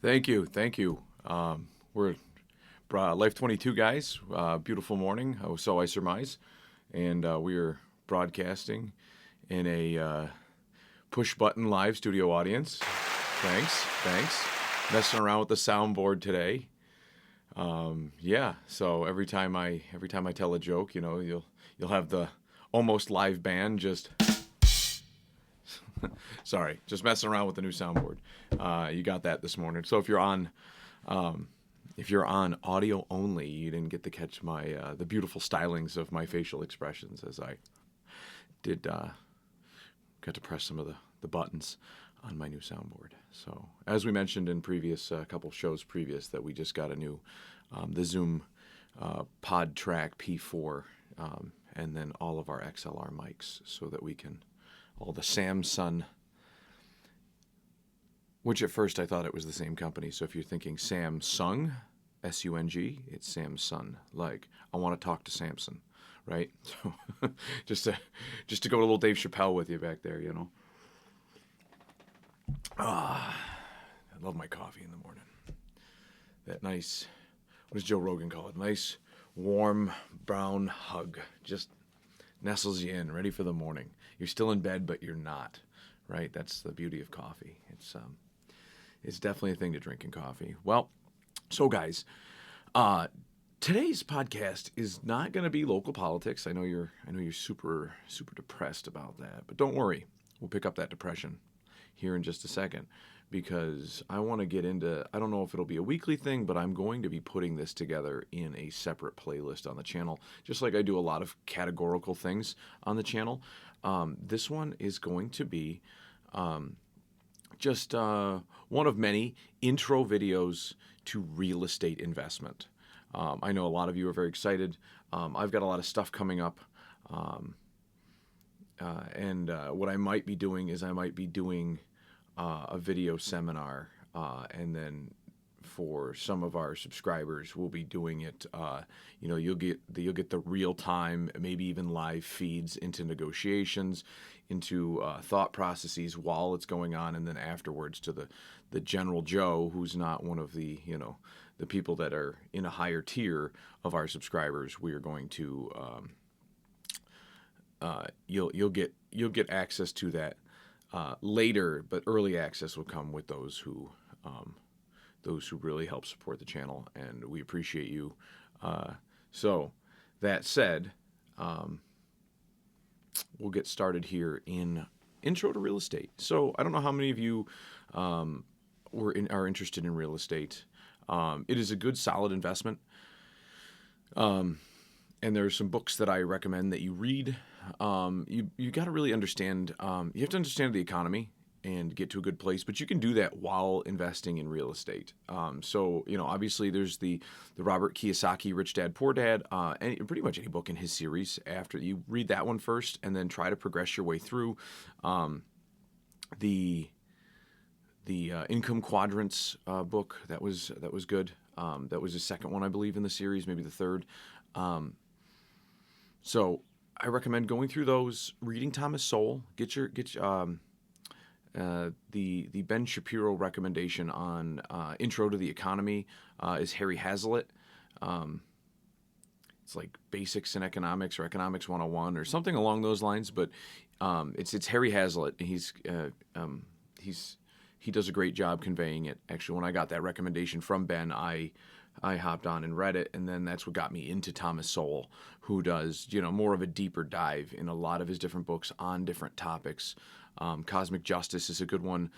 Thank you. Thank you. We're Life22 guys. Beautiful morning, so I surmise. And we are broadcasting in a push button live studio audience. Thanks. Thanks. Messing around with the soundboard today. Yeah. So every time I tell a joke, you'll have the almost live band just. Sorry, just messing around with the new soundboard. You got that this morning. So if you're on audio only, you didn't get to catch my the beautiful stylings of my facial expressions as I did got to press some of the buttons on my new soundboard. So as we mentioned in previous couple shows previous, that we just got a new the Zoom Pod Track P4 and then all of our XLR mics so that we can all the Samsung, which at first I thought it was the same company. So if you're thinking Samsung, S-U-N-G, it's Samsung. Like, I want to talk to Samson, right? So just to go a little Dave Chappelle with you back there, I love my coffee in the morning. That nice, what does Joe Rogan call it? Nice, warm, brown hug. Just nestles you in, ready for the morning. You're still in bed, but you're not, right? That's the beauty of coffee. It's definitely a thing to drink in coffee. Well, so guys, today's podcast is not going to be local politics. I know you're super depressed about that, but don't worry. We'll pick up that depression here in just a second, because I want to get into, I don't know if it'll be a weekly thing, but I'm going to be putting this together in a separate playlist on the channel, just like I do a lot of categorical things on the channel. This one is going to be just one of many intro videos to real estate investment. I know a lot of you are very excited. I've got a lot of stuff coming up. And what I might be doing is I might be doing a video seminar, and then for some of our subscribers, we'll be doing it. You'll get the real time, maybe even live feeds into negotiations, into thought processes while it's going on, and then afterwards to the general Joe, who's not one of the the people that are in a higher tier of our subscribers. We are going to you'll get access to that later, but early access will come with those who really help support the channel, and we appreciate you. So that said, we'll get started here in intro to real estate. So I don't know how many of you are interested in real estate. It is a good, solid investment. And there are some books that I recommend that you read. You got to really understand. You have to understand the economy and get to a good place, but you can do that while investing in real estate. So obviously there's the Robert Kiyosaki Rich Dad Poor Dad, and pretty much any book in his series. After you read that one first, and then try to progress your way through the Income Quadrants book. That was good. That was the second one, I believe, in the series, maybe the third. So I recommend going through those, reading Thomas Sowell. Get the Ben Shapiro recommendation on Intro to the Economy is Harry Hazlitt. It's like Basics in Economics or Economics 101 or something along those lines. But it's Harry Hazlitt. He does a great job conveying it. Actually, when I got that recommendation from Ben, I hopped on and read it, and then that's what got me into Thomas Sowell, who does more of a deeper dive in a lot of his different books on different topics. Cosmic Justice is a good one.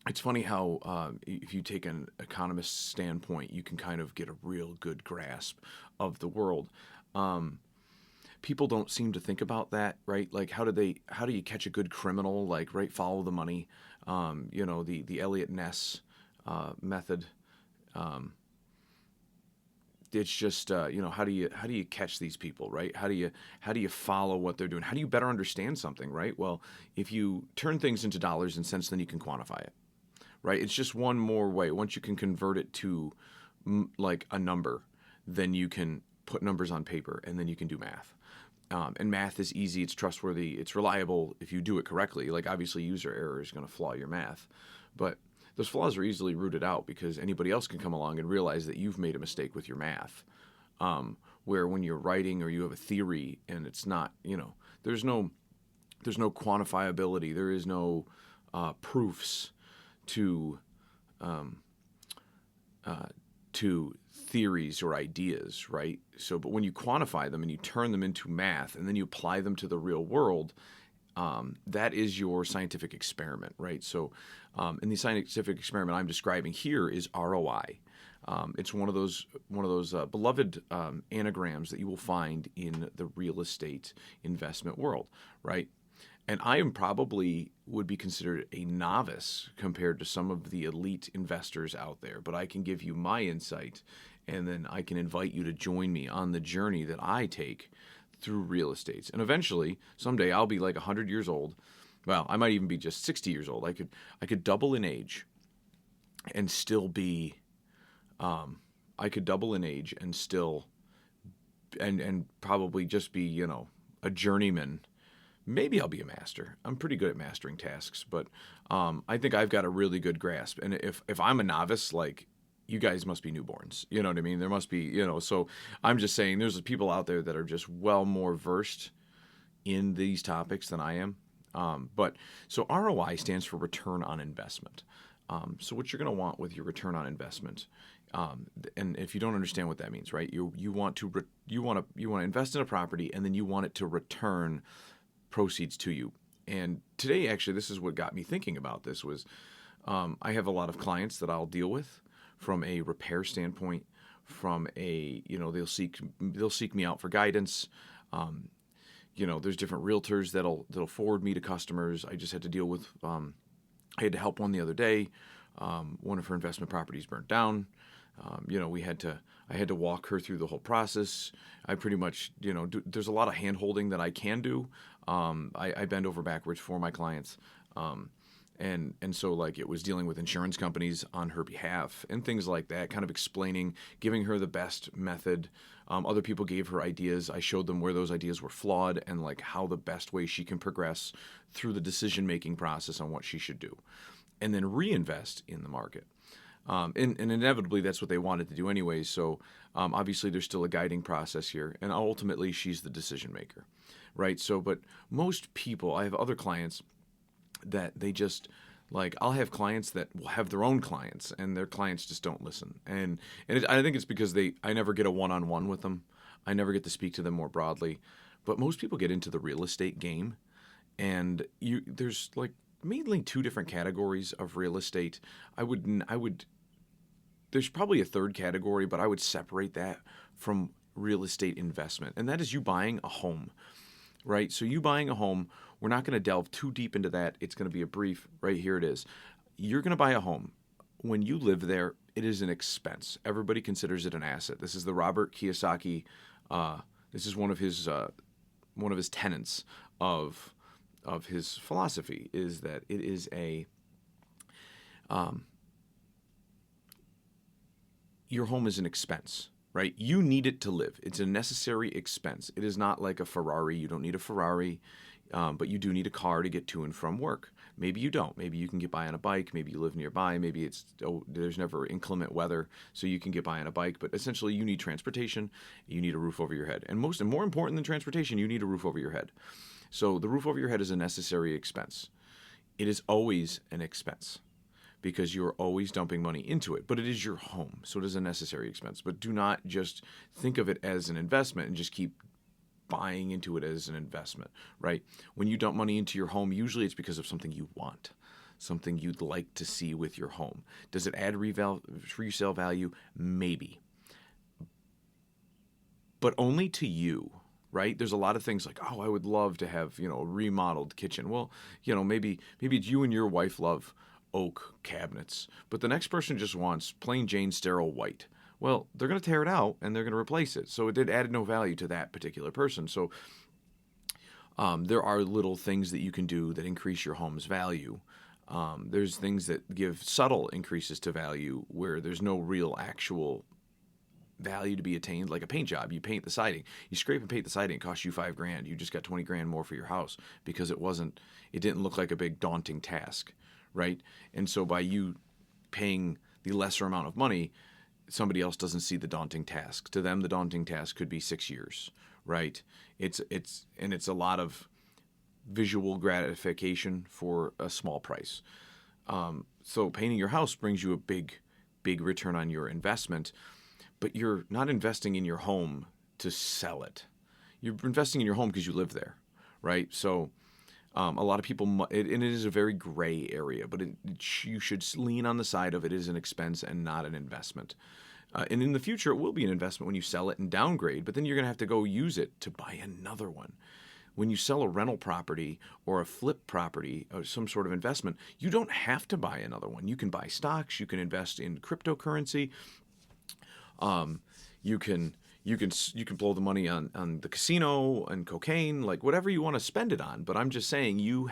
It's funny how if you take an economist standpoint, you can kind of get a real good grasp of the world. People don't seem to think about that, right? Like, how do you catch a good criminal? Like, right, follow the money. The Elliot Ness method. It's just how do you catch these people, right? How do you follow what they're doing? How do you better understand something, right? Well, if you turn things into dollars and cents, then you can quantify it, right? It's just one more way. Once you can convert it to like a number, then you can put numbers on paper, and then you can do math. And math is easy, it's trustworthy, it's reliable if you do it correctly. Like, obviously user error is going to flaw your math, but those flaws are easily rooted out because anybody else can come along and realize that you've made a mistake with your math. Where when you're writing or you have a theory and it's not, there's no quantifiability. There is no proofs to theories or ideas, right? So, but when you quantify them and you turn them into math and then you apply them to the real world, that is your scientific experiment, right? So, and the scientific experiment I'm describing here is ROI. It's one of those beloved anagrams that you will find in the real estate investment world, right? And I am probably would be considered a novice compared to some of the elite investors out there, but I can give you my insight, and then I can invite you to join me on the journey that I take through real estate. And eventually, someday, I'll be like 100 years old. Well, I might even be just 60 years old. I could double in age and still be. I could double in age and still, and probably just be, a journeyman. Maybe I'll be a master. I'm pretty good at mastering tasks, but I think I've got a really good grasp. And if I'm a novice, like, you guys must be newborns. You know what I mean? There must be, so I'm just saying there's people out there that are just well more versed in these topics than I am. But so ROI stands for return on investment. So what you're going to want with your return on investment, and if you don't understand what that means, right? You want to invest in a property and then you want it to return proceeds to you. And today, actually, this is what got me thinking about this was I have a lot of clients that I'll deal with from a repair standpoint, from a, they'll seek me out for guidance. There's different realtors that'll forward me to customers. I just had to deal with, I had to help one the other day. One of her investment properties burnt down. I had to walk her through the whole process. I pretty much, there's a lot of hand holding that I can do. I bend over backwards for my clients. And so like it was dealing with insurance companies on her behalf and things like that, kind of explaining, giving her the best method. Other people gave her ideas. I showed them where those ideas were flawed and like how the best way she can progress through the decision-making process on what she should do, and then reinvest in the market. And inevitably, that's what they wanted to do anyway. So obviously, there's still a guiding process here. And ultimately, she's the decision maker, right? So, but most people, I have other clients that they just, like, I'll have clients that will have their own clients, and their clients just don't listen. And I think it's because I never get a one-on-one with them. I never get to speak to them more broadly. But most people get into the real estate game, and there's like mainly two different categories of real estate. There's probably a third category, but I would separate that from real estate investment. And that is you buying a home, right? So you buying a home, we're not going to delve too deep into that. It's going to be a brief, right here it is. You're going to buy a home. When you live there, it is an expense. Everybody considers it an asset. This is the Robert Kiyosaki, this is one of his tenets of his philosophy, is that it is your home is an expense, right? You need it to live. It's a necessary expense. It is not like a Ferrari. You don't need a Ferrari, but you do need a car to get to and from work. Maybe you don't. Maybe you can get by on a bike. Maybe you live nearby. Maybe there's never inclement weather, so you can get by on a bike. But essentially, you need transportation. You need a roof over your head. And more important than transportation, you need a roof over your head. So the roof over your head is a necessary expense. It is always an expense, because you're always dumping money into it. But it is your home, so it is a necessary expense. But do not just think of it as an investment and just keep buying into it as an investment, right? When you dump money into your home, usually it's because of something you want, something you'd like to see with your home. Does it add resale value? Maybe. But only to you, right? There's a lot of things like, oh, I would love to have, a remodeled kitchen. Well, maybe it's you and your wife love oak cabinets, but the next person just wants plain Jane sterile white. Well, they're going to tear it out and they're going to replace it. So it added no value to that particular person. So there are little things that you can do that increase your home's value. There's things that give subtle increases to value where there's no real actual value to be attained, like a paint job. You paint the siding. You scrape and paint the siding. It costs you $5,000. You just got $20,000 more for your house because it didn't look like a big daunting task. Right? And so by you paying the lesser amount of money, somebody else doesn't see the daunting task. To them, the daunting task could be 6 years, right? It's a lot of visual gratification for a small price. So painting your house brings you a big return on your investment, but you're not investing in your home to sell it. You're investing in your home because you live there, right? So a lot of people, and it is a very gray area, but you should lean on the side of it is an expense and not an investment. And in the future, it will be an investment when you sell it and downgrade, but then you're going to have to go use it to buy another one. When you sell a rental property or a flip property or some sort of investment, you don't have to buy another one. You can buy stocks. You can invest in cryptocurrency. You can blow the money on the casino and cocaine, like whatever you want to spend it on. But I'm just saying you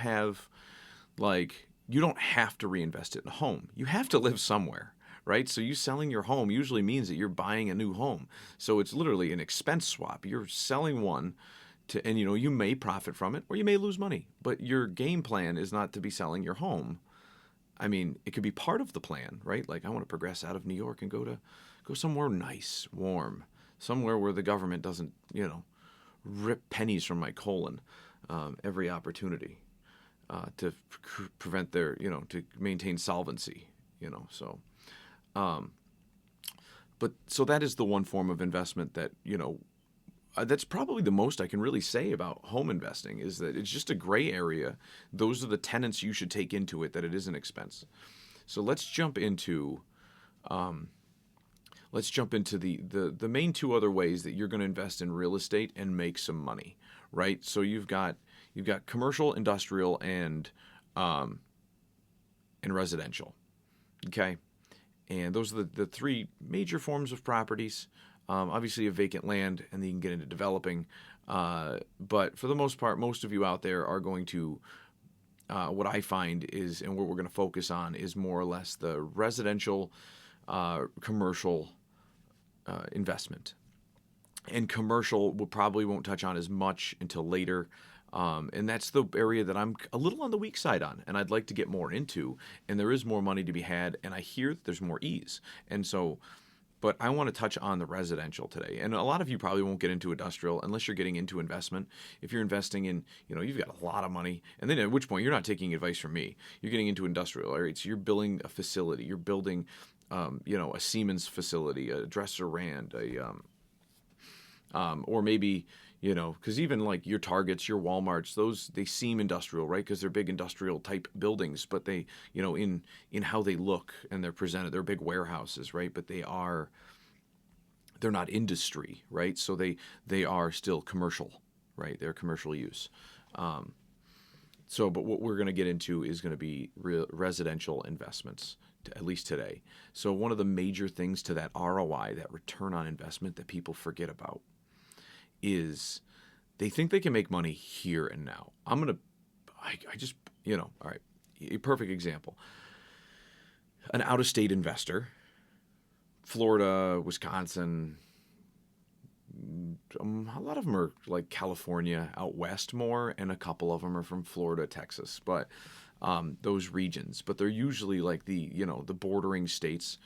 don't have to reinvest it in a home. You have to live somewhere, right? So you selling your home usually means that you're buying a new home. So it's literally an expense swap. You're selling one and you may profit from it or you may lose money, but your game plan is not to be selling your home. I mean, it could be part of the plan, right? Like I want to progress out of New York and go somewhere nice, warm, somewhere where the government doesn't, rip pennies from my colon every opportunity to prevent their, to maintain solvency, so. But so that is the one form of investment that, that's probably the most I can really say about home investing is that it's just a gray area. Those are the tenets you should take into it, that it is an expense. So let's jump into the main two other ways that you're going to invest in real estate and make some money, right? So you've got commercial, industrial, and residential, okay? And those are the three major forms of properties. Obviously, a vacant land, and then you can get into developing. But for the most part, most of you out there are going to, what I find is, and what we're going to focus on is more or less the residential, commercial investment. And commercial we probably won't touch on as much until later. And that's the area that I'm a little on the weak side on, and I'd like to get more into. And there is more money to be had, and I hear that there's more ease. And so, but I want to touch on the residential today. And a lot of you probably won't get into industrial unless you're getting into investment. If you're investing in, you've got a lot of money, and then at which point you're not taking advice from me. You're getting into industrial, right? So you're building a facility. You're building, a Siemens facility, a Dresser-Rand, or maybe, because even like your Targets, your Walmarts, they seem industrial, right? Because they're big industrial type buildings, but they, in how they look and they're presented, they're big warehouses, right? But they're not industry, right? So they are still commercial, right? They're commercial use. But what we're going to get into is going to be residential investments, at least today. So one of the major things to that ROI, that return on investment that people forget about, is they think they can make money here and now. I just, all right, a perfect example. An out-of-state investor, Florida, Wisconsin, a lot of them are like California out west more, and a couple of them are from Florida, Texas, but those regions. But they're usually like the bordering states.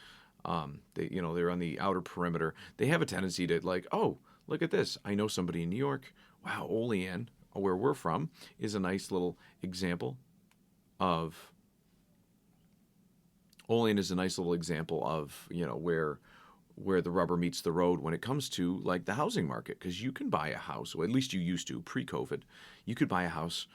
They're on the outer perimeter. They have a tendency to like, oh, look at this. I know somebody in New York. Wow, Olean, where we're from, is a nice little example of where the rubber meets the road when it comes to like the housing market. Because you can buy a house, or at least you used to pre-COVID. You could buy a house.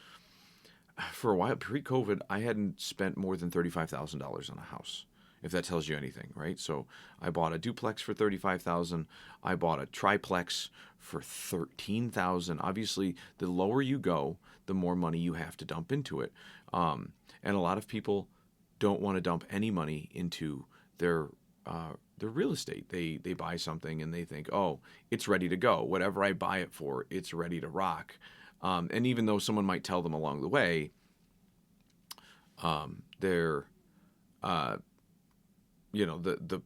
For a while, pre-COVID, I hadn't spent more than $35,000 on a house, if that tells you anything, right? So I bought a duplex for $35,000. I bought a triplex for $13,000. Obviously, the lower you go, the more money you have to dump into it. And a lot of people don't want to dump any money into their real estate. They buy something and they think, oh, it's ready to go. Whatever I buy it for, it's ready to rock. And even though someone might tell them along the way, the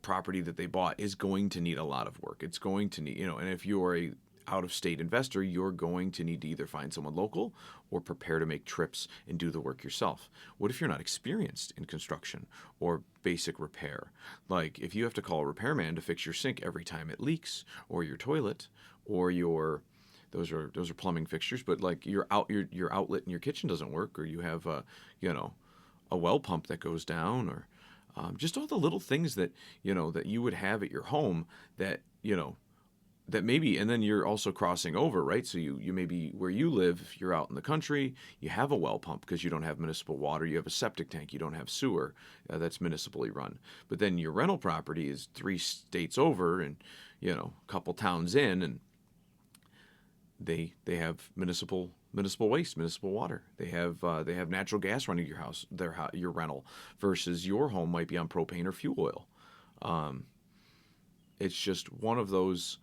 property that they bought is going to need a lot of work. It's going to need, and if you're out-of-state investor, you're going to need to either find someone local or prepare to make trips and do the work yourself. What if you're not experienced in construction or basic repair? Like if you have to call a repairman to fix your sink every time it leaks, or your toilet, or those are plumbing fixtures, but like your outlet in your kitchen doesn't work, or you have a well pump that goes down, or just all the little things that that you would have at your home that that maybe, and then you're also crossing over, right? So you maybe where you live, if you're out in the country, you have a well pump because you don't have municipal water. You have a septic tank. You don't have sewer that's municipally run. But then your rental property is 3 states over, and a couple towns in, and they have municipal waste, municipal water. They have natural gas running your house, your rental, versus your home might be on propane or fuel oil. It's just one of those.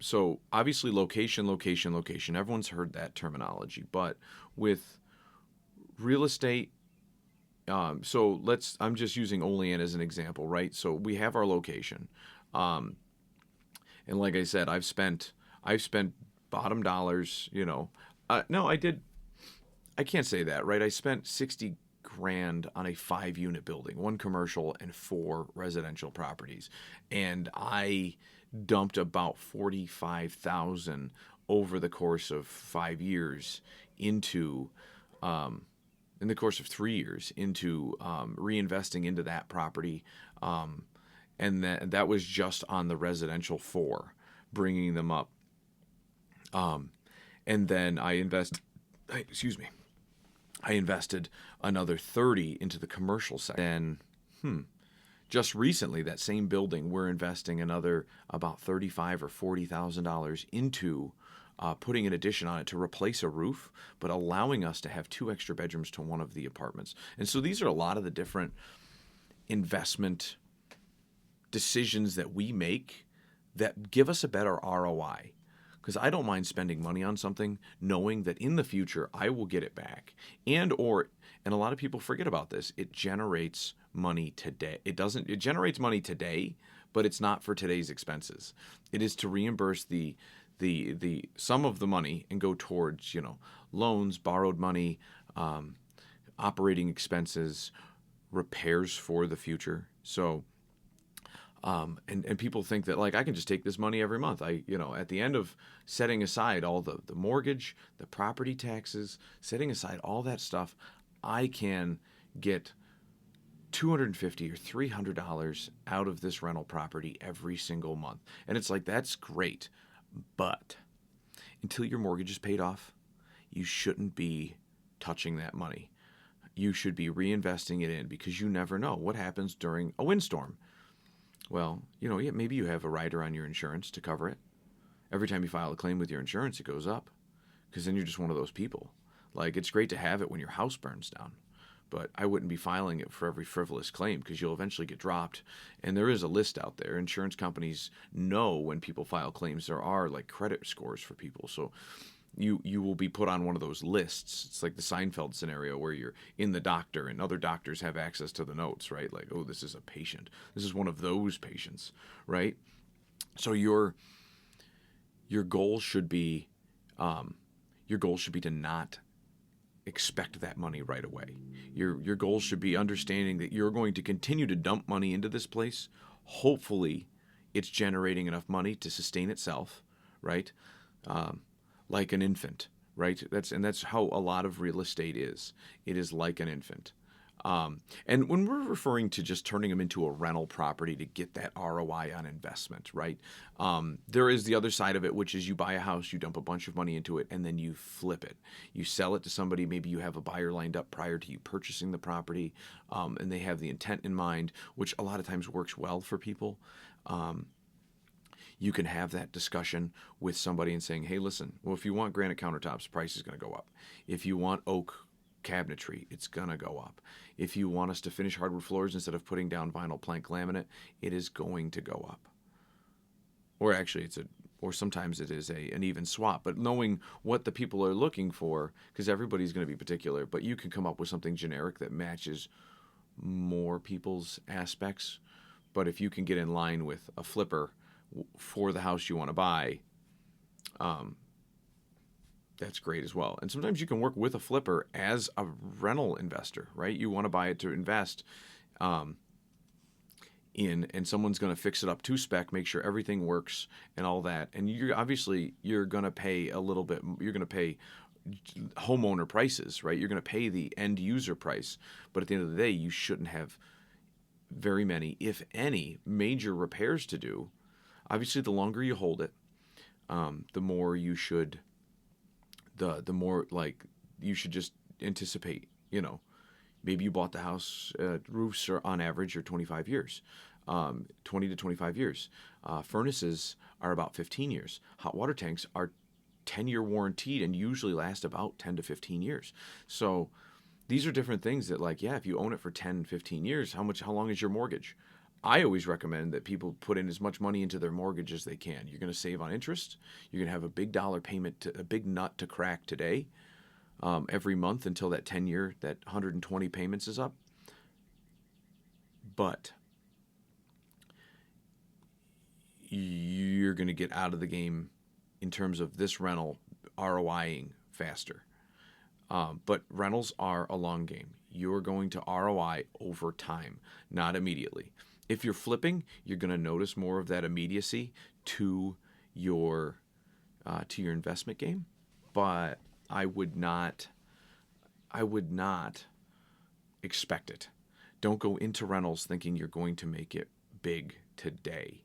So obviously location. Everyone's heard that terminology, but with real estate, I'm just using Olean as an example, right? So we have our location, and like I said, I've spent bottom dollars. No, I can't say that, right? I spent $60,000 on a 5-unit building, 1 commercial and 4 residential properties, and I dumped about $45,000 over the course of 5 years into, in the course of 3 years, into reinvesting into that property, and that was just on the residential 4, bringing them up, and then I invested another 30 into the commercial sector. Then, just recently, that same building, we're investing another about $35,000 or $40,000 into putting an addition on it to replace a roof, but allowing us to have 2 extra bedrooms to one of the apartments. And so these are a lot of the different investment decisions that we make that give us a better ROI. Because I don't mind spending money on something knowing that in the future I will get it back. And a lot of people forget about this, it generates money today. It generates money today, but it's not for today's expenses. It is to reimburse the sum of the money and go towards, loans, borrowed money, operating expenses, repairs for the future. So and people think that like I can just take this money every month. At the end of setting aside all the mortgage, the property taxes, setting aside all that stuff, I can get $250 or $300 out of this rental property every single month. And it's like, that's great. But until your mortgage is paid off, you shouldn't be touching that money. You should be reinvesting it in, because you never know what happens during a windstorm. Well, maybe you have a rider on your insurance to cover it. Every time you file a claim with your insurance, it goes up, because then you're just one of those people. Like, it's great to have it when your house burns down, but I wouldn't be filing it for every frivolous claim, because you'll eventually get dropped. And there is a list out there. Insurance companies know when people file claims, there are like credit scores for people. So you will be put on one of those lists. It's like the Seinfeld scenario where you're in the doctor and other doctors have access to the notes, right? Like, oh, this is a patient. This is one of those patients, right? So your goal should be to not expect that money right away. Your goal should be understanding that you're going to continue to dump money into this place. Hopefully, it's generating enough money to sustain itself, right? Like an infant, right? That's how a lot of real estate is. It is like an infant. And when we're referring to just turning them into a rental property to get that ROI on investment, right? There is the other side of it, which is you buy a house, you dump a bunch of money into it, and then you flip it. You sell it to somebody. Maybe you have a buyer lined up prior to you purchasing the property, and they have the intent in mind, which a lot of times works well for people. You can have that discussion with somebody and saying, hey, listen, well, if you want granite countertops, the price is going to go up. If you want oak cabinetry, it's going to go up. If you want us to finish hardwood floors instead of putting down vinyl plank laminate, it is going to go up. Or actually, sometimes it is an even swap. But knowing what the people are looking for, because everybody's going to be particular, but you can come up with something generic that matches more people's aspects. But if you can get in line with a flipper for the house you want to buy, That's great as well. And sometimes you can work with a flipper as a rental investor, right? You want to buy it to invest in, and someone's going to fix it up to spec, make sure everything works and all that. And you're going to pay a little bit. You're going to pay homeowner prices, right? You're going to pay the end user price, but at the end of the day, you shouldn't have very many, if any, major repairs to do. Obviously, the longer you hold it, the more you should, the more like you should just anticipate. Maybe you bought the house. Roofs are on average are 25 years, 20 to 25 years. Furnaces are about 15 years. Hot water tanks are 10-year warranted and usually last about 10 to 15 years. So these are different things that, like, yeah, if you own it for 10, 15 years, how long is your mortgage? I always recommend that people put in as much money into their mortgage as they can. You're going to save on interest. You're going to have a big dollar payment, a big nut to crack today, every month until that 10-year, that 120 payments is up. But you're going to get out of the game in terms of this rental ROIing faster. But rentals are a long game. You're going to ROI over time, not immediately. If you're flipping, you're going to notice more of that immediacy to your investment game. But I would not expect it. Don't go into rentals thinking you're going to make it big today.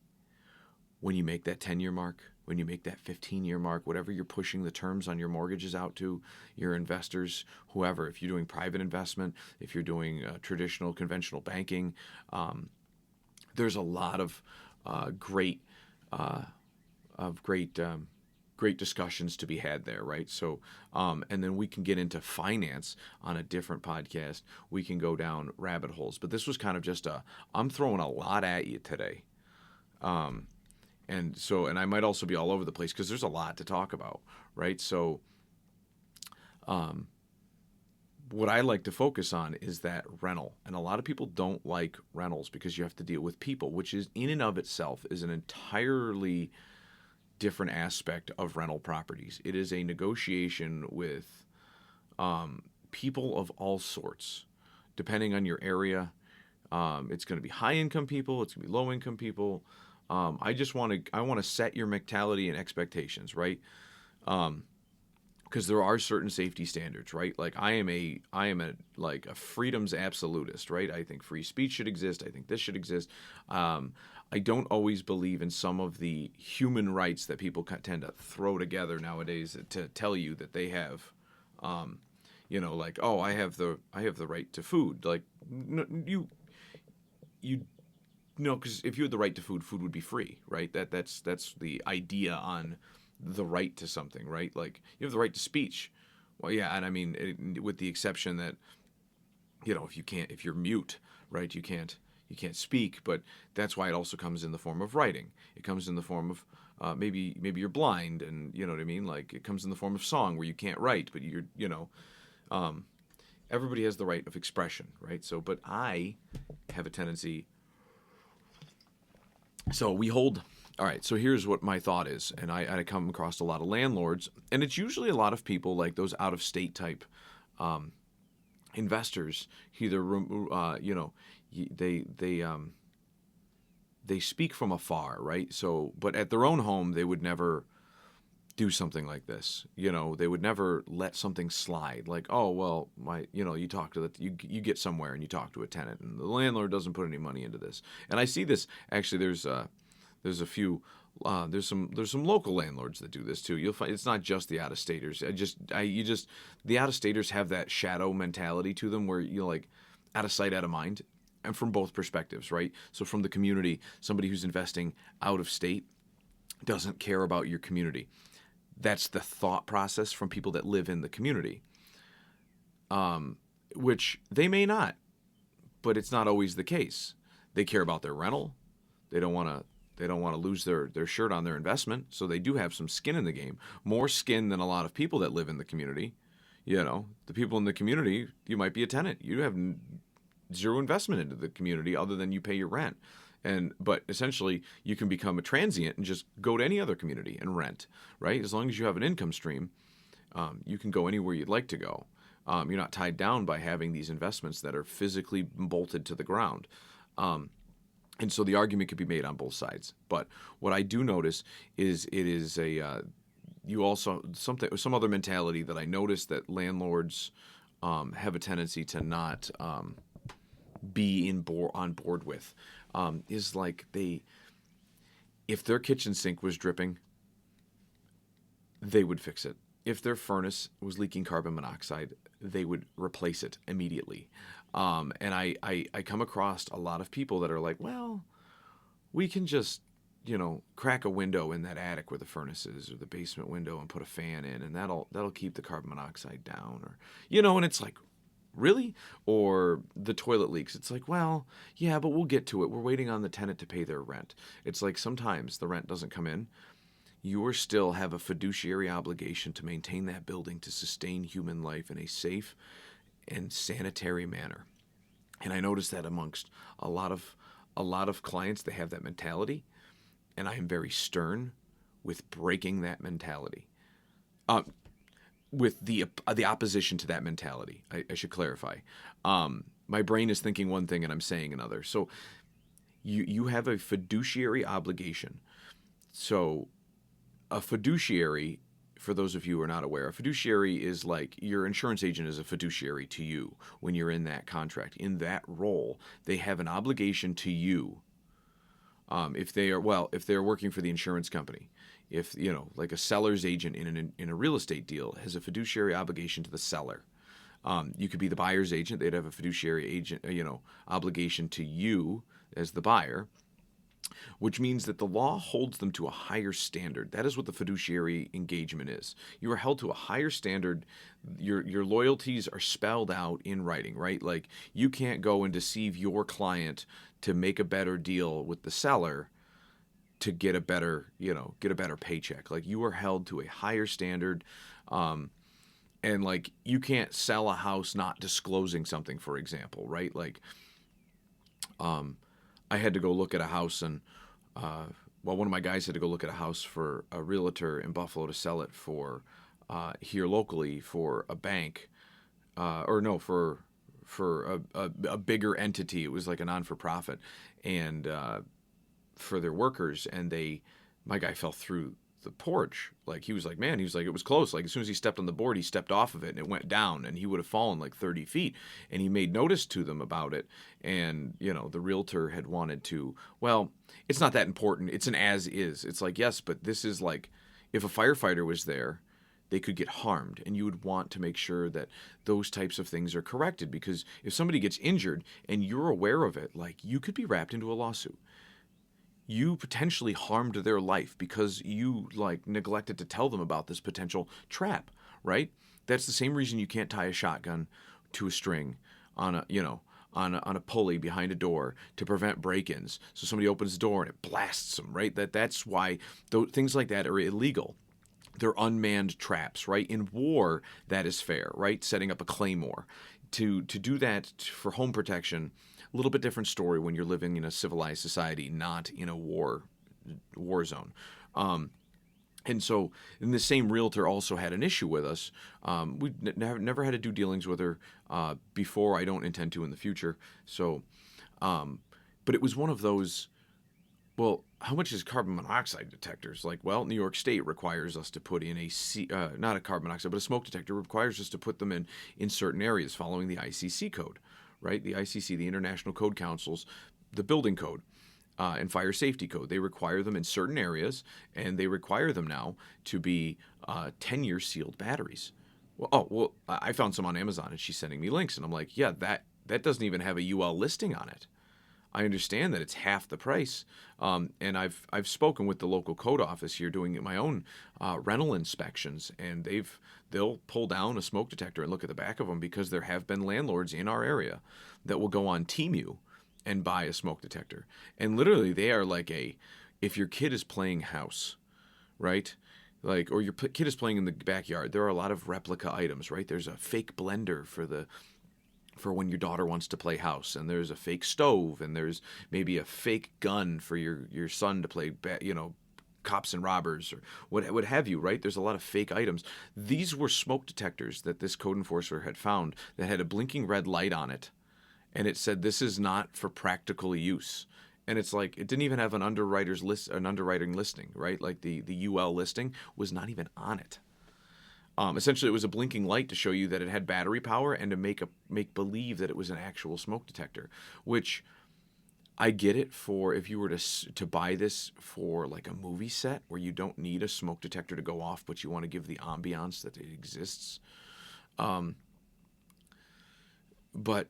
When you make that 10-year mark, when you make that 15-year mark, whatever you're pushing the terms on your mortgages out to, your investors, whoever, if you're doing private investment, if you're doing traditional, conventional banking, there's a lot of great discussions to be had there, right? So, and then we can get into finance on a different podcast. We can go down rabbit holes, but this was kind of just I'm throwing a lot at you today. And I might also be all over the place because there's a lot to talk about, right? So, what I like to focus on is that rental. And a lot of people don't like rentals because you have to deal with people, which is in and of itself is an entirely different aspect of rental properties. It is a negotiation with people of all sorts, depending on your area. It's going to be high-income people. It's going to be low-income people. I want to set your mentality and expectations, right? Because there are certain safety standards, right? Like I am a freedoms absolutist, right? I think free speech should exist. I think this should exist. I don't always believe in some of the human rights that people tend to throw together nowadays to tell you that they have, like, oh, I have the right to food. Like, because if you had the right to food would be free, right? That's the idea on the right to something, right? Like you have the right to speech. Well, yeah, and I mean, with the exception that, if you're mute, right, you can't speak, but that's why it also comes in the form of writing. It comes in the form of maybe you're blind, and you know what I mean. Like it comes in the form of song where you can't write, but everybody has the right of expression, right? So, but I have a tendency. So we hold. All right, so here's what my thought is, and I come across a lot of landlords, and it's usually a lot of people like those out-of-state type investors. Either they speak from afar, right? So, but at their own home, they would never do something like this. They would never let something slide. Like, oh well, you talk to you get somewhere and you talk to a tenant, and the landlord doesn't put any money into this. And I see this actually. There's a few. There's some local landlords that do this too. You'll find it's not just the out-of-staters. The out-of-staters have that shadow mentality to them where like out of sight, out of mind, and from both perspectives, right? So from the community, somebody who's investing out of state doesn't care about your community. That's the thought process from people that live in the community, which they may not, but it's not always the case. They care about their rental. They don't want to lose their shirt on their investment, so they do have some skin in the game, more skin than a lot of people that live in the community. The people in the community, you might be a tenant. You have zero investment into the community other than you pay your rent. But essentially, you can become a transient and just go to any other community and rent, right? As long as you have an income stream, you can go anywhere you'd like to go. You're not tied down by having these investments that are physically bolted to the ground. And so the argument could be made on both sides. But what I do notice is it is you also some other mentality that I notice that landlords have a tendency to not be on board with, is like if their kitchen sink was dripping, they would fix it. If their furnace was leaking carbon monoxide, they would replace it immediately. And I come across a lot of people that are like, well, we can just, crack a window in that attic where the furnace is, or the basement window, and put a fan in, and that'll keep the carbon monoxide down, or, and it's like, really? Or the toilet leaks. It's like, well, yeah, but we'll get to it. We're waiting on the tenant to pay their rent. It's like sometimes the rent doesn't come in. You still have a fiduciary obligation to maintain that building to sustain human life in a safe and sanitary manner. And I notice that amongst a lot of clients, they have that mentality, and I am very stern with breaking that mentality. With the opposition to that mentality, I should clarify. My brain is thinking one thing and I'm saying another. So you have a fiduciary obligation. So a fiduciary, for those of you who are not aware, a fiduciary is like your insurance agent is a fiduciary to you when you're in that contract. In that role, they have an obligation to you. If they're working for the insurance company, if like a seller's agent in a real estate deal has a fiduciary obligation to the seller. You could be the buyer's agent; they'd have a fiduciary agent, obligation to you as the buyer, which means that the law holds them to a higher standard. That is what the fiduciary engagement is. You are held to a higher standard. Your loyalties are spelled out in writing, right? Like you can't go and deceive your client to make a better deal with the seller to get a better paycheck. Like you are held to a higher standard. And like you can't sell a house not disclosing something, for example, right? Like I had to go look at a house and one of my guys had to go look at a house for a realtor in Buffalo to sell it for here locally for a bank, for a bigger entity. It was like a non-for-profit, and for their workers. And my guy fell through the porch. Like he was like, it was close. Like as soon as he stepped on the board, he stepped off of it and it went down, and he would have fallen like 30 feet. And he made notice to them about it. And, the realtor had wanted to, well, it's not that important. It's an as is. It's like, yes, but this is like, if a firefighter was there, they could get harmed. And you would want to make sure that those types of things are corrected, because if somebody gets injured and you're aware of it, like you could be wrapped into a lawsuit. You potentially harmed their life because you neglected to tell them about this potential trap, right? That's the same reason you can't tie a shotgun to a string on a pulley behind a door to prevent break-ins. So somebody opens the door and it blasts them, right? That's why things like that are illegal. They're unmanned traps, right? In war, that is fair, right? Setting up a claymore. To do that for home protection, a little bit different story when you're living in a civilized society, not in a war zone. And so, and the same realtor also had an issue with us. We never had to do dealings with her before. I don't intend to in the future. So, but it was one of those, well, how much is carbon monoxide detectors? Like, well, New York State requires us to put in not a carbon monoxide, but a smoke detector requires us to put them in certain areas following the ICC code, right? The ICC, the International Code Councils, the building code, and fire safety code. They require them in certain areas, and they require them now to be 10-year sealed batteries. Well, I found some on Amazon, and she's sending me links, and I'm like, yeah, that doesn't even have a UL listing on it. I understand that it's half the price, and I've spoken with the local code office here doing my own rental inspections, and they'll pull down a smoke detector and look at the back of them, because there have been landlords in our area that will go on Temu and buy a smoke detector, and literally they are like if your kid is playing house, right? Like, or your kid is playing in the backyard, there are a lot of replica items, right? There's a fake blender for the for when your daughter wants to play house, and there's a fake stove, and there's maybe a fake gun for your son to play, cops and robbers, or what have you, right? There's a lot of fake items. These were smoke detectors that this code enforcer had found that had a blinking red light on it, and it said this is not for practical use. And it's like it didn't even have an underwriting listing, right? Like the UL listing was not even on it. Essentially, it was a blinking light to show you that it had battery power and to make believe that it was an actual smoke detector, which I get it for if you were to buy this for like a movie set where you don't need a smoke detector to go off, but you want to give the ambiance that it exists. But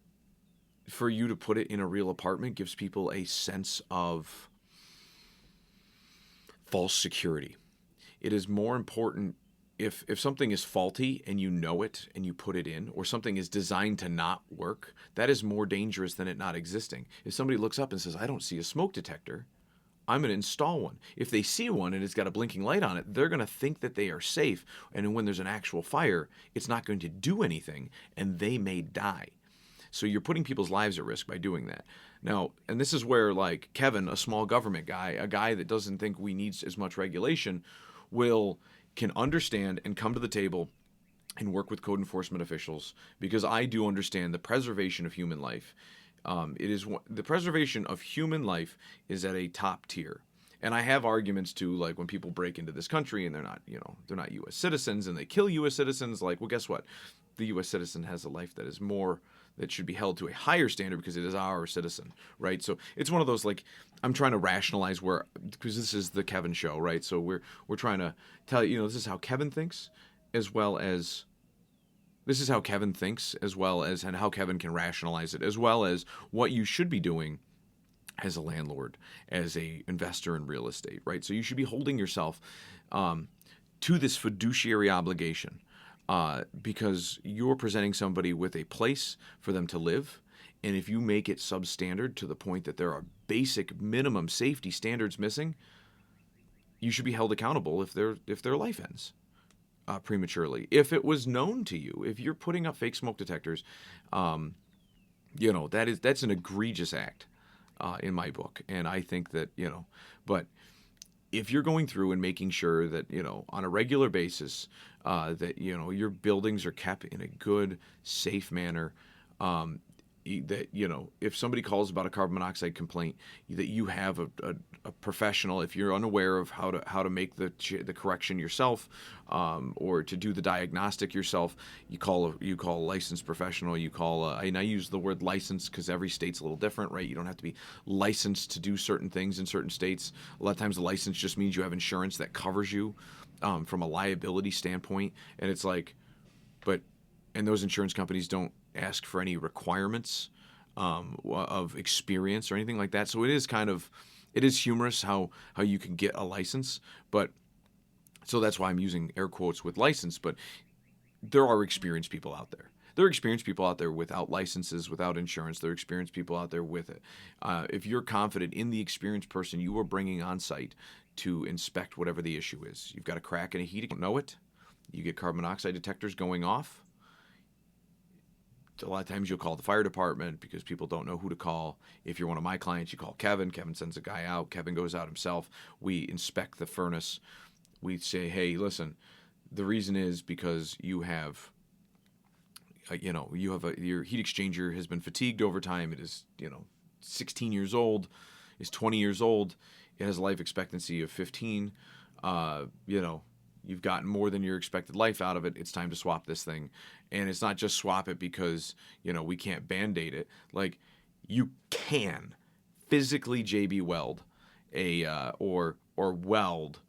for you to put it in a real apartment gives people a sense of false security. It is more important if something is faulty and you know it and you put it in, or something is designed to not work, that is more dangerous than it not existing. If somebody looks up and says, I don't see a smoke detector, I'm going to install one. If they see one and it's got a blinking light on it, they're going to think that they are safe. And when there's an actual fire, it's not going to do anything and they may die. So you're putting people's lives at risk by doing that. Now, and this is where, like Kevin, a small government guy, a guy that doesn't think we need as much regulation, can understand and come to the table and work with code enforcement officials, because I do understand the preservation of human life. The preservation of human life is at a top tier. And I have arguments too, like when people break into this country and they're not U.S. citizens and they kill U.S. citizens. Like, well, guess what? The U.S. citizen has a life that should be held to a higher standard because it is our citizen, right? So it's one of those, like, I'm trying to rationalize because this is the Kevin show, right? So we're trying to tell you, this is how Kevin thinks, and how Kevin can rationalize it, as well as what you should be doing as a landlord, as a investor in real estate, right? So you should be holding yourself to this fiduciary obligation. Because you're presenting somebody with a place for them to live, and if you make it substandard to the point that there are basic minimum safety standards missing, you should be held accountable if their life ends prematurely. If it was known to you, if you're putting up fake smoke detectors, that's an egregious act in my book, and I think that but if you're going through and making sure that, on a regular basis, that, your buildings are kept in a good, safe manner, that, if somebody calls about a carbon monoxide complaint, that you have a professional, if you're unaware of how to make the correction yourself, or to do the diagnostic yourself, you call a licensed professional. And I use the word license because every state's a little different, right? You don't have to be licensed to do certain things in certain states. A lot of times the license just means you have insurance that covers you from a liability standpoint. And it's like, and those insurance companies don't ask for any requirements of experience or anything like that. So it is humorous how you can get a license, but so that's why I'm using air quotes with license, but there are experienced people out there. There are experienced people out there without licenses, without insurance. There are experienced people out there with it. If you're confident in the experienced person you are bringing on site to inspect whatever the issue is, you've got a crack in a heat, you don't know it, you get carbon monoxide detectors going off. A lot of times you'll call the fire department because people don't know who to call. If you're one of my clients, you call Kevin. Kevin sends a guy out. Kevin goes out himself. We inspect the furnace. We say, hey, listen, the reason is because you have, your heat exchanger has been fatigued over time. It is, 16 years old. It's 20 years old. It has a life expectancy of 15. You've gotten more than your expected life out of it. It's time to swap this thing. And it's not just swap it because, we can't Band-Aid it. Like, you can physically JB weld or weld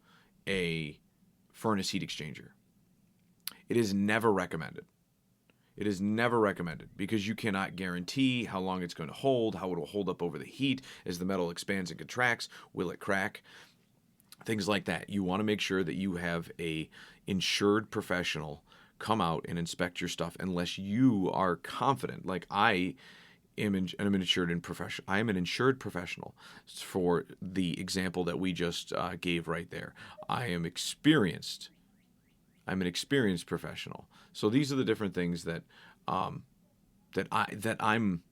a furnace heat exchanger. It is never recommended. It is never recommended because you cannot guarantee how long it's going to hold, how it will hold up over the heat as the metal expands and contracts. Will it crack? Things like that. You want to make sure that you have a insured professional come out and inspect your stuff unless you are confident. Like I am an insured professional for the example that we just gave right there. I am experienced. I'm an experienced professional. So these are the different things that that I'm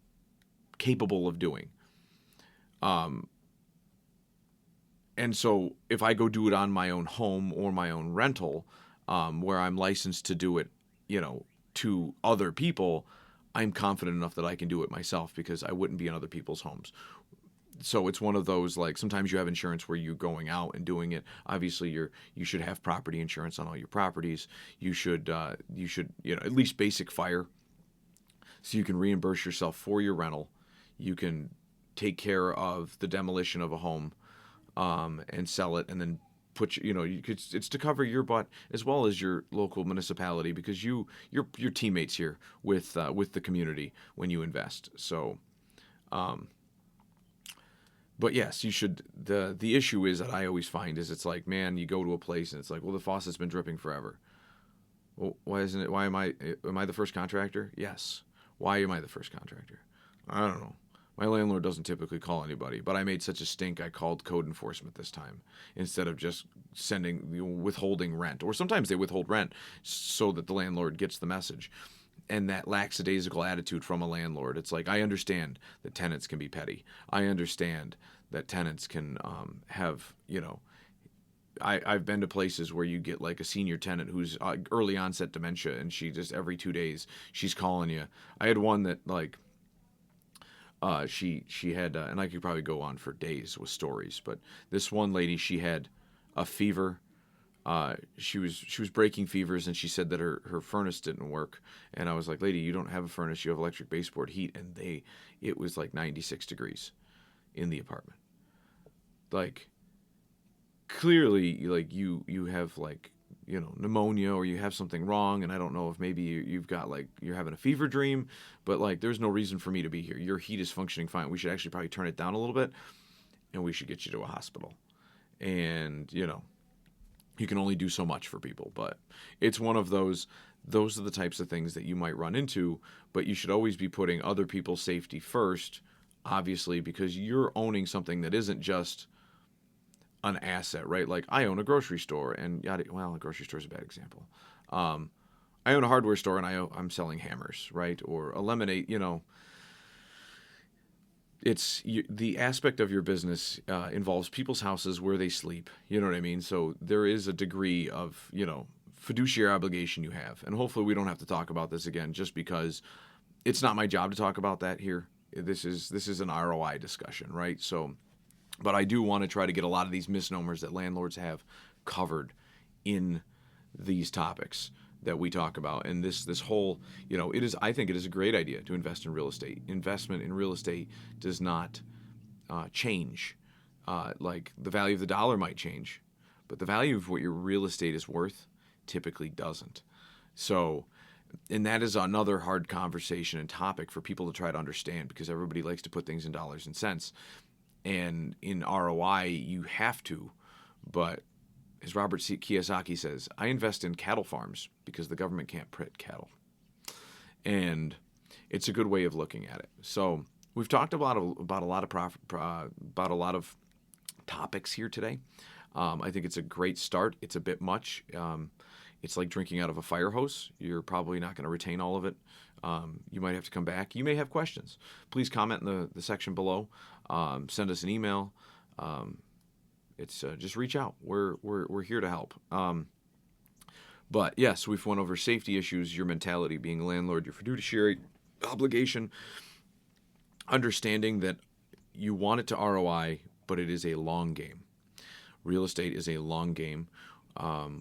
capable of doing. And so if I go do it on my own home or my own rental, where I'm licensed to do it, to other people, I'm confident enough that I can do it myself because I wouldn't be in other people's homes. So it's one of those, like, sometimes you have insurance where you're going out and doing it. Obviously, you should have property insurance on all your properties. You should at least basic fire, so you can reimburse yourself for your rental. You can take care of the demolition of a home, and sell it, and then it's to cover your butt as well as your local municipality, because you're teammates here with the community when you invest. So, but yes, you should. The issue is that I always find is it's like, man, you go to a place and it's like, well, the faucet's been dripping forever. Well, why isn't it? Why am I the first contractor? Yes. Why am I the first contractor? I don't know. My landlord doesn't typically call anybody, but I made such a stink I called code enforcement this time instead of just withholding rent. Or sometimes they withhold rent so that the landlord gets the message. And that lackadaisical attitude from a landlord, it's like, I understand that tenants can be petty. I understand that tenants can have, I've been to places where you get like a senior tenant who's early onset dementia, and she just every 2 days she's calling you. I had one that like she had, and I could probably go on for days with stories, but this one lady, she had a fever. She was breaking fevers, and she said that her furnace didn't work. And I was like, lady, you don't have a furnace, you have electric baseboard heat. And it was like 96 degrees in the apartment. Like, clearly, like you have like, pneumonia, or you have something wrong. And I don't know if maybe you've got like, you're having a fever dream, but like, there's no reason for me to be here. Your heat is functioning fine. We should actually probably turn it down a little bit, and we should get you to a hospital. And, you can only do so much for people, but it's one of those are the types of things that you might run into, but you should always be putting other people's safety first, obviously, because you're owning something that isn't just an asset, right? Like, I own a grocery store, and a grocery store is a bad example. I own a hardware store, and I'm selling hammers, right? Or a lemonade, It's the aspect of your business involves people's houses, where they sleep. You know what I mean? So there is a degree of, fiduciary obligation you have. And hopefully we don't have to talk about this again, just because it's not my job to talk about that here. This is an ROI discussion, right? So, but I do want to try to get a lot of these misnomers that landlords have covered in these topics that we talk about. And this whole, I think it is a great idea to invest in real estate. Investment in real estate does not change. Like, the value of the dollar might change, but the value of what your real estate is worth typically doesn't. So, and that is another hard conversation and topic for people to try to understand, because everybody likes to put things in dollars and cents. And in ROI, you have to, but as Robert Kiyosaki says, I invest in cattle farms because the government can't print cattle. And it's a good way of looking at it. So we've talked about a lot of topics here today. I think it's a great start. It's a bit much. It's like drinking out of a fire hose. You're probably not going to retain all of it. You might have to come back. You may have questions. Please comment in the section below. Send us an email. It's just reach out. We're here to help. But yes, we've went over safety issues, your mentality being a landlord, your fiduciary obligation, understanding that you want it to ROI, but it is a long game. Real estate is a long game.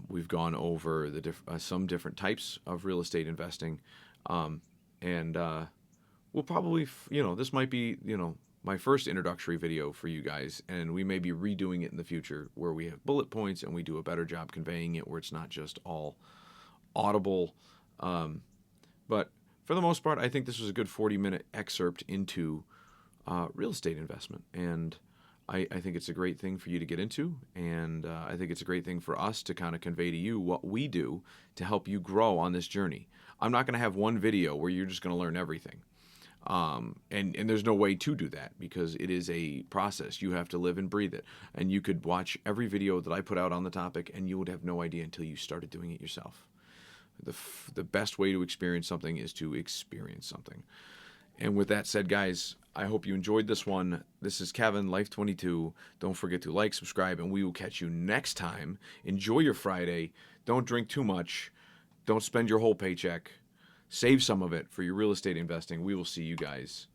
We've gone over some different types of real estate investing, and we'll probably, this might be, my first introductory video for you guys, and we may be redoing it in the future where we have bullet points and we do a better job conveying it, where it's not just all audible. But for the most part, I think this was a good 40-minute excerpt into real estate investment, and I think it's a great thing for you to get into, and I think it's a great thing for us to kind of convey to you what we do to help you grow on this journey. I'm not going to have one video where you're just going to learn everything. And there's no way to do that, because it is a process. You have to live and breathe it. And you could watch every video that I put out on the topic, and you would have no idea until you started doing it yourself. The best way to experience something is to experience something. And with that said, guys, I hope you enjoyed this one. This is Kevin, Life22. Don't forget to like, subscribe, and we will catch you next time. Enjoy your Friday. Don't drink too much. Don't spend your whole paycheck. Save some of it for your real estate investing. We will see you guys